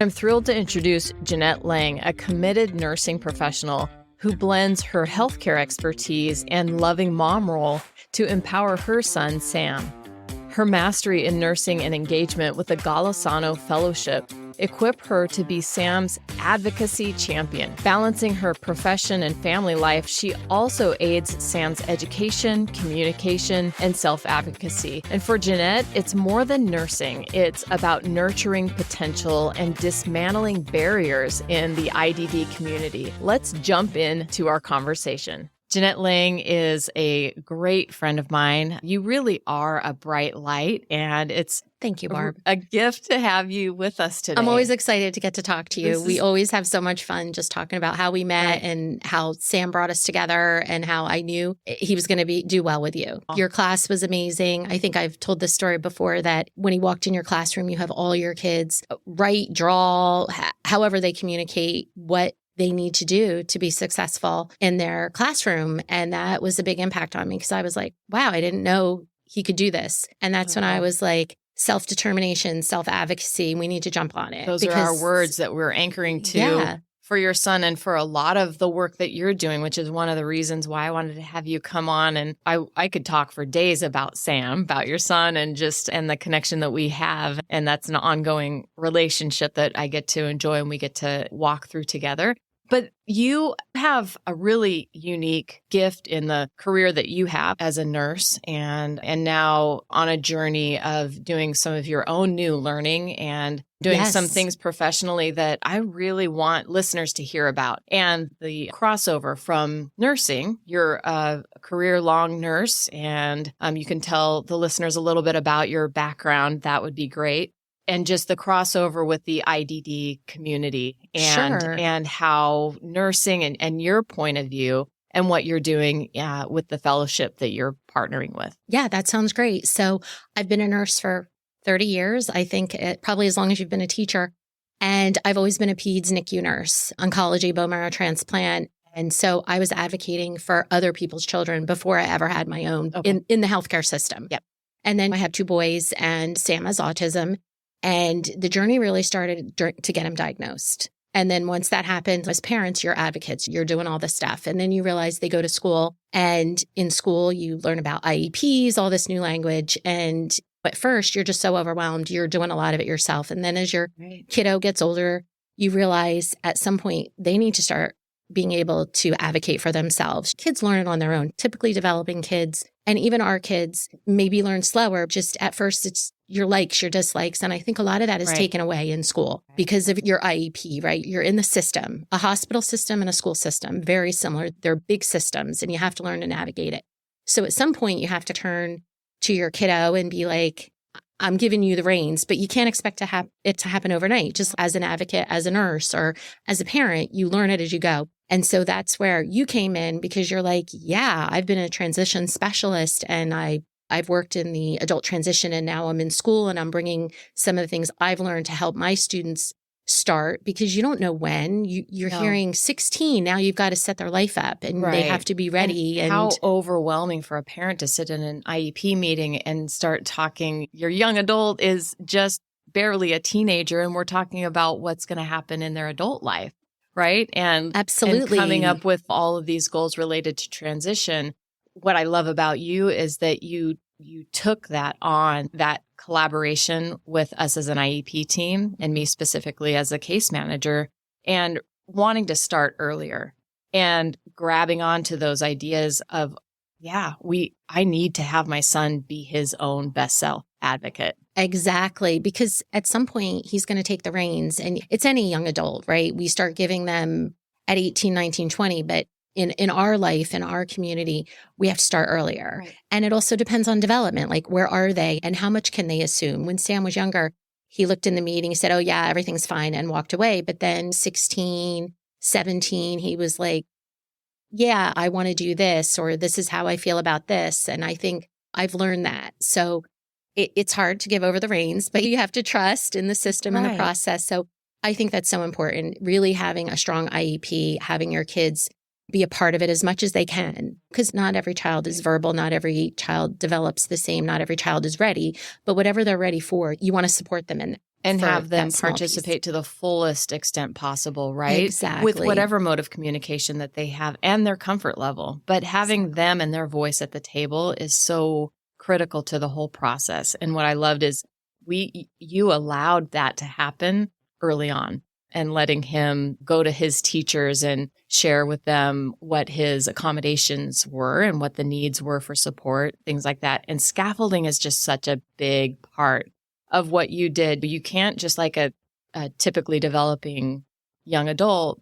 I'm thrilled to introduce Jeanette Lange, a committed nursing professional who blends her healthcare expertise and loving mom role to empower her son, Sam. Her mastery in nursing and engagement with the Golisano Fellowship equip her to be Sam's advocacy champion. Balancing her profession and family life, she also aids Sam's education, communication, and self-advocacy. And for Jeanette, it's more than nursing. It's about nurturing potential and dismantling barriers in the IDD community. Let's jump into our conversation. Jeanette Lange is a great friend of mine. You really are a bright light, and it's Thank you, Barb. a gift to have you with us today. I'm always excited to get to talk to you. We always have so much fun just talking about how we met and how Sam brought us together and how I knew he was going to do well with you. Your class was amazing. I think I've told this story before that when he walked in your classroom, you have all your kids write, draw, however they communicate what they need to do to be successful in their classroom. And that was a big impact on me because I was like, wow, I didn't know he could do this. And that's when I was like, self-determination, self-advocacy, we need to jump on it. Those are our words that we're anchoring to for your son and for a lot of the work that you're doing, which is one of the reasons why I wanted to have you come on. And I could talk for days about Sam, about your son, and the connection that we have. And that's an ongoing relationship that I get to enjoy and we get to walk through together. But you have a really unique gift in the career that you have as a nurse and now on a journey of doing some of your own new learning and doing some things professionally that I really want listeners to hear about. And the crossover from nursing, you're a career-long nurse, and you can tell the listeners a little bit about your background. That would be great. And just the crossover with the IDD community and how nursing and your point of view and what you're doing with the fellowship that you're partnering with. Yeah, that sounds great. So I've been a nurse for 30 years. I think probably as long as you've been a teacher. And I've always been a peds NICU nurse, oncology, bone marrow transplant. And so I was advocating for other people's children before I ever had my own in the healthcare system. Yep. And then I have 2 boys and Sam has autism. And the journey really started to get him diagnosed. And then once that happened, as parents, you're advocates, you're doing all this stuff. And then you realize they go to school, and in school, you learn about IEPs, all this new language. And at first, you're just so overwhelmed. You're doing a lot of it yourself. And then as your kiddo gets older, you realize at some point they need to start being able to advocate for themselves. Kids learn it on their own. Typically developing kids, and even our kids, maybe learn slower. Just at first, it's your likes, your dislikes. And I think a lot of that is taken away in school because of your IEP, right? You're in the system, a hospital system and a school system, very similar. They're big systems and you have to learn to navigate it. So at some point you have to turn to your kiddo and be like, I'm giving you the reins, but you can't expect it to happen overnight. Just as an advocate, as a nurse, or as a parent, you learn it as you go. And so that's where you came in because you're like, yeah, I've been a transition specialist and I've worked in the adult transition and now I'm in school and I'm bringing some of the things I've learned to help my students start because you don't know when. You're hearing 16, now you've got to set their life up and they have to be ready. And how overwhelming for a parent to sit in an IEP meeting and start talking. Your young adult is just barely a teenager and we're talking about what's going to happen in their adult life, right? And absolutely, and coming up with all of these goals related to transition. What I love about you is that you took that on, that collaboration with us as an IEP team and me specifically as a case manager and wanting to start earlier and grabbing onto those ideas of, I need to have my son be his own best self advocate. Exactly. Because at some point he's going to take the reins and it's any young adult, right? We start giving them at 18, 19, 20, but in our life, in our community, we have to start earlier. Right. And it also depends on development. Like, where are they and how much can they assume? When Sam was younger, he looked in the meeting, he said, oh yeah, everything's fine, and walked away. But then 16, 17, he was like, yeah, I want to do this, or this is how I feel about this. And I think I've learned that. So it's hard to give over the reins, but you have to trust in the system and the process. So I think that's so important. Really having a strong IEP, having your kids be a part of it as much as they can, because not every child is verbal, not every child develops the same, not every child is ready, but whatever they're ready for, you want to support them in. And have them participate to the fullest extent possible, right? Exactly. With whatever mode of communication that they have and their comfort level. But having them and their voice at the table is so critical to the whole process. And what I loved is you allowed that to happen early on, and letting him go to his teachers and share with them what his accommodations were and what the needs were for support, things like that. And scaffolding is just such a big part of what you did. You can't just like a typically developing young adult,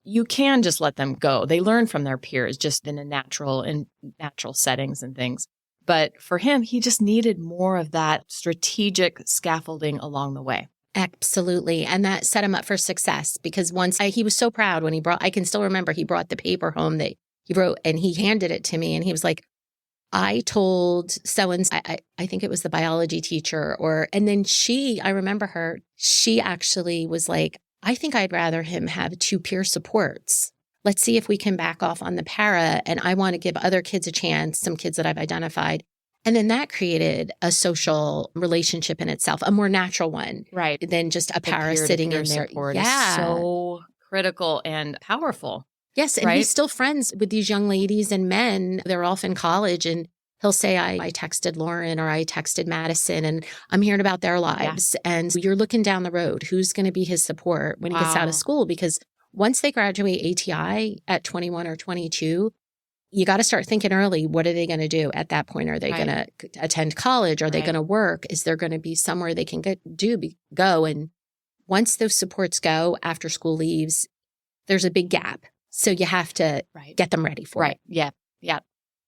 you can just let them go. They learn from their peers just in natural settings and things. But for him, he just needed more of that strategic scaffolding along the way. Absolutely. And that set him up for success, because he was so proud when I can still remember he brought the paper home that he wrote and he handed it to me and he was like, I told I think it was the biology teacher and then I remember her, she actually was like, I think I'd rather him have 2 peer supports. Let's see if we can back off on the para. And I want to give other kids a chance, some kids that I've identified. And then that created a social relationship in itself, a more natural one. Right. Than just a para sitting in there. Support is so critical and powerful. Yes. And he's still friends with these young ladies and men. They're off in college and he'll say, I texted Lauren or I texted Madison and I'm hearing about their lives. Yeah. And you're looking down the road. Who's going to be his support when he gets out of school? Because once they graduate ATI at 21 or 22, you got to start thinking early. What are they going to do at that point? Are they going to attend college? Are they going to work? Is there going to be somewhere they can go? And once those supports go after school leaves, there's a big gap. So you have to get them ready for it. Yeah. Yeah.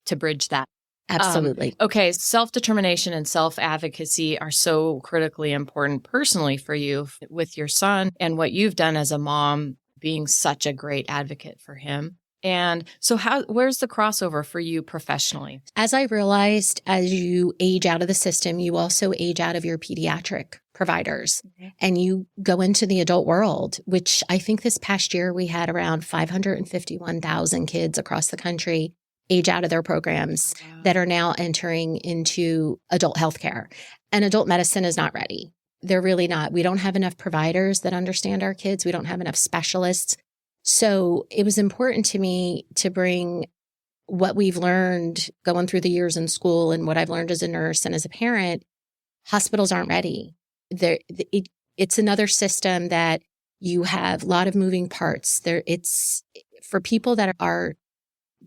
To bridge that. Absolutely. Okay. Self-determination and self-advocacy are so critically important personally for you with your son and what you've done as a mom, being such a great advocate for him. And so where's the crossover for you professionally? As I realized, as you age out of the system, you also age out of your pediatric providers and you go into the adult world, which I think this past year we had around 551,000 kids across the country age out of their programs that are now entering into adult healthcare. And adult medicine is not ready. They're really not. We don't have enough providers that understand our kids. We don't have enough specialists. So it was important to me to bring what we've learned going through the years in school and what I've learned as a nurse and as a parent. Hospitals aren't ready. It's another system that you have a lot of moving parts. It's for people that are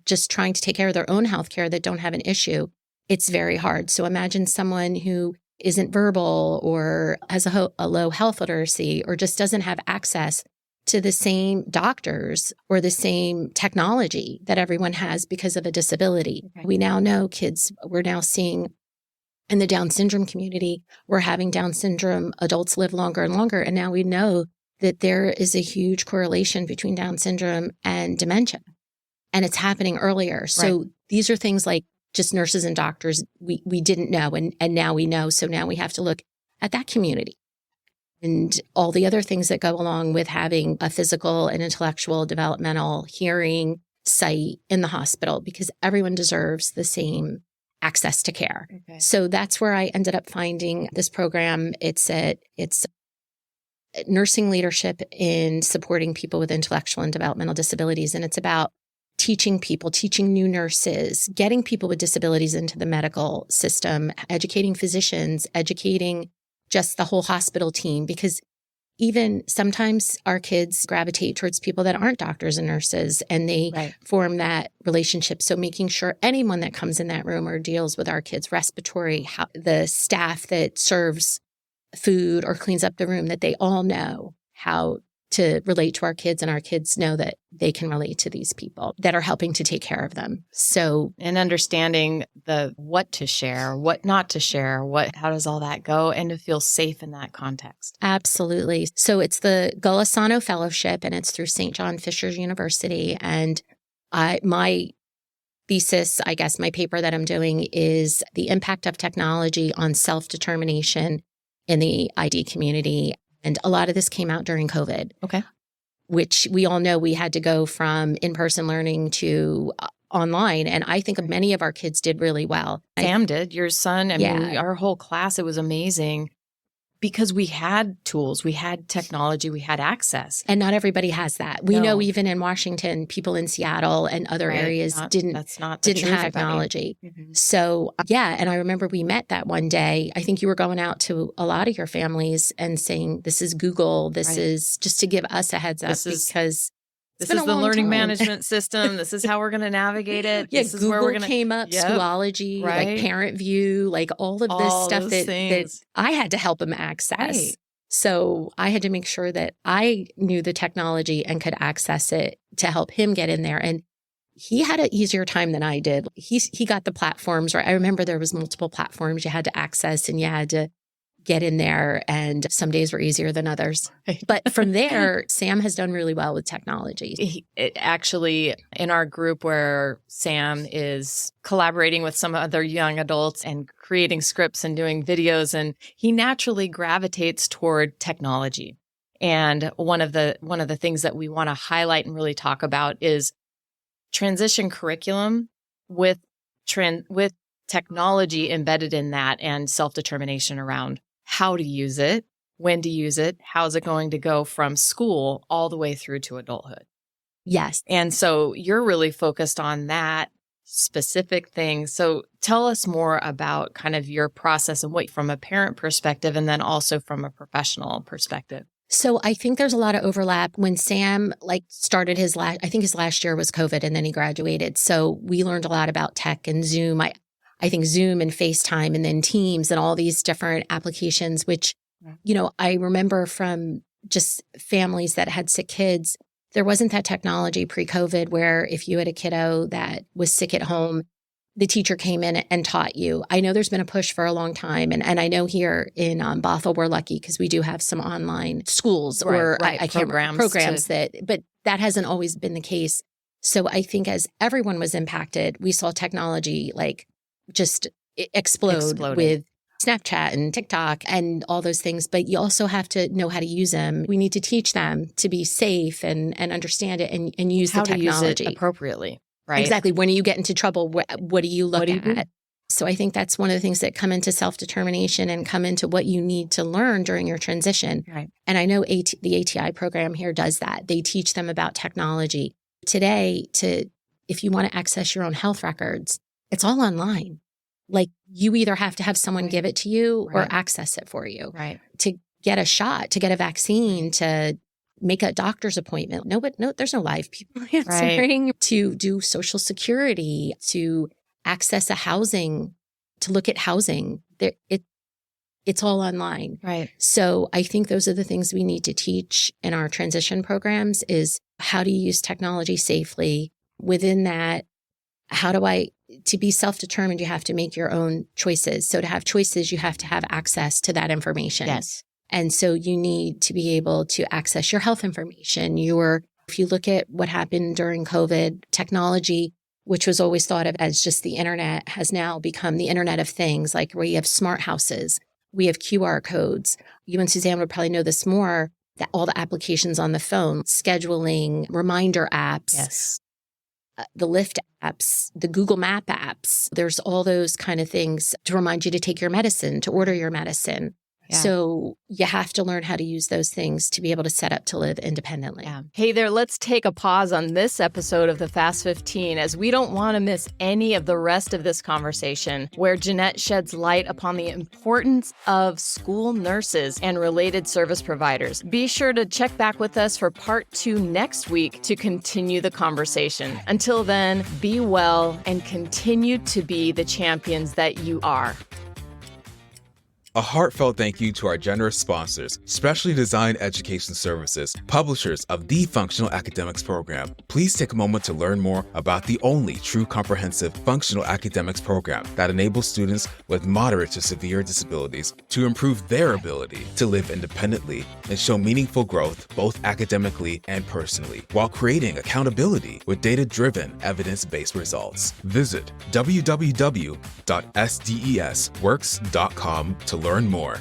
just trying to take care of their own healthcare that don't have an issue. It's very hard. So imagine someone who isn't verbal or has a low health literacy or just doesn't have access to the same doctors or the same technology that everyone has because of a disability. Okay. We now know we're now seeing in the Down syndrome community, we're having Down syndrome adults live longer and longer. And now we know that there is a huge correlation between Down syndrome and dementia. And it's happening earlier. So these are things like just nurses and doctors we didn't know. And now we know. So now we have to look at that community and all the other things that go along with having a physical and intellectual, developmental, hearing site in the hospital, because everyone deserves the same access to care. Okay. So that's where I ended up finding this program. It's nursing leadership in supporting people with intellectual and developmental disabilities. And it's about teaching new nurses, getting people with disabilities into the medical system, educating physicians, educating just the whole hospital team, because even sometimes our kids gravitate towards people that aren't doctors and nurses, and they form that relationship. So making sure anyone that comes in that room or deals with our kids' respiratory, the staff that serves food or cleans up the room, that they all know how to relate to our kids, and our kids know that they can relate to these people that are helping to take care of them. So, and understanding the what to share, what not to share, how does all that go, and to feel safe in that context. Absolutely. So it's the Golisano Fellowship, and it's through St. John Fisher's University. And my thesis, I guess, my paper that I'm doing is the impact of technology on self-determination in the ID community. And a lot of this came out during COVID. Okay. which we all know we had to go from in-person learning to online. And I think many of our kids did really well. Sam did, your son. I mean, our whole class, it was amazing because we had tools, we had technology, we had access. And not everybody has that. We know even in Washington, people in Seattle and other areas didn't have technology. Mm-hmm. So and I remember we met that one day. I think you were going out to a lot of your families and saying, this is Google, this is just to give us a heads up because this is the learning management system. This is how we're going to navigate it. This is Google where we're going to came up, Schoology, like Parent View, like all of this stuff that I had to help him access. Right. So I had to make sure that I knew the technology and could access it to help him get in there. And he had an easier time than I did. He got the platforms, right? I remember there was multiple platforms you had to access and you had to get in there, and some days were easier than others. But from there, Sam has done really well with technology. Actually, in our group where Sam is collaborating with some other young adults and creating scripts and doing videos, and he naturally gravitates toward technology. And one of the things that we want to highlight and really talk about is transition curriculum with technology embedded in that and self-determination around how to use it, when to use it, how's it going to go from school all the way through to adulthood. Yes. And so you're really focused on that specific thing. So tell us more about kind of your process and what from a parent perspective and then also from a professional perspective. So I think there's a lot of overlap. When Sam started I think his last year was COVID and then he graduated. So we learned a lot about tech and Zoom. I think Zoom and FaceTime and then Teams and all these different applications, which, I remember from just families that had sick kids, there wasn't that technology pre-COVID where if you had a kiddo that was sick at home, the teacher came in and taught you. I know there's been a push for a long time. And I know here in Bothell, we're lucky because we do have some online schools or I can't remember programs but that hasn't always been the case. So I think as everyone was impacted, we saw technology just explode with Snapchat and TikTok and all those things. But you also have to know how to use them. We need to teach them to be safe and understand it and use the technology. How to use it appropriately, right? Exactly. When you get into trouble, what do you look at? So I think that's one of the things that come into self-determination and come into what you need to learn during your transition. Right. And I know the ATI program here does that. They teach them about technology. Today, if you want to access your own health records, it's all online. You either have to have someone give it to you or access it for you. Right. To get a shot, to get a vaccine, to make a doctor's appointment. No, there's no live people answering. Right. To do Social Security, to access a housing, to look at housing. It's all online. Right. So I think those are the things we need to teach in our transition programs is how to use technology safely. Within that, to be self-determined, you have to make your own choices. So to have choices, you have to have access to that information. Yes. And so you need to be able to access your health information. If you look at what happened during COVID, technology, which was always thought of as just the internet, has now become the Internet of Things, where you have smart houses, we have QR codes. You and Suzanne would probably know this more, that all the applications on the phone, scheduling, reminder apps. Yes. The Lyft apps, the Google Map apps, there's all those kind of things to remind you to take your medicine, to order your medicine. Yeah. So you have to learn how to use those things to be able to set up to live independently. Yeah. Hey there, let's take a pause on this episode of the Fast 15 as we don't want to miss any of the rest of this conversation where Jeanette sheds light upon the importance of school nurses and related service providers. Be sure to check back with us for part 2 next week to continue the conversation. Until then, be well and continue to be the champions that you are. A heartfelt thank you to our generous sponsors, Specially Designed Education Services, publishers of the Functional Academics program. Please take a moment to learn more about the only true comprehensive functional academics program that enables students with moderate to severe disabilities to improve their ability to live independently and show meaningful growth both academically and personally, while creating accountability with data-driven, evidence-based results. Visit www.sdesworks.com to learn more.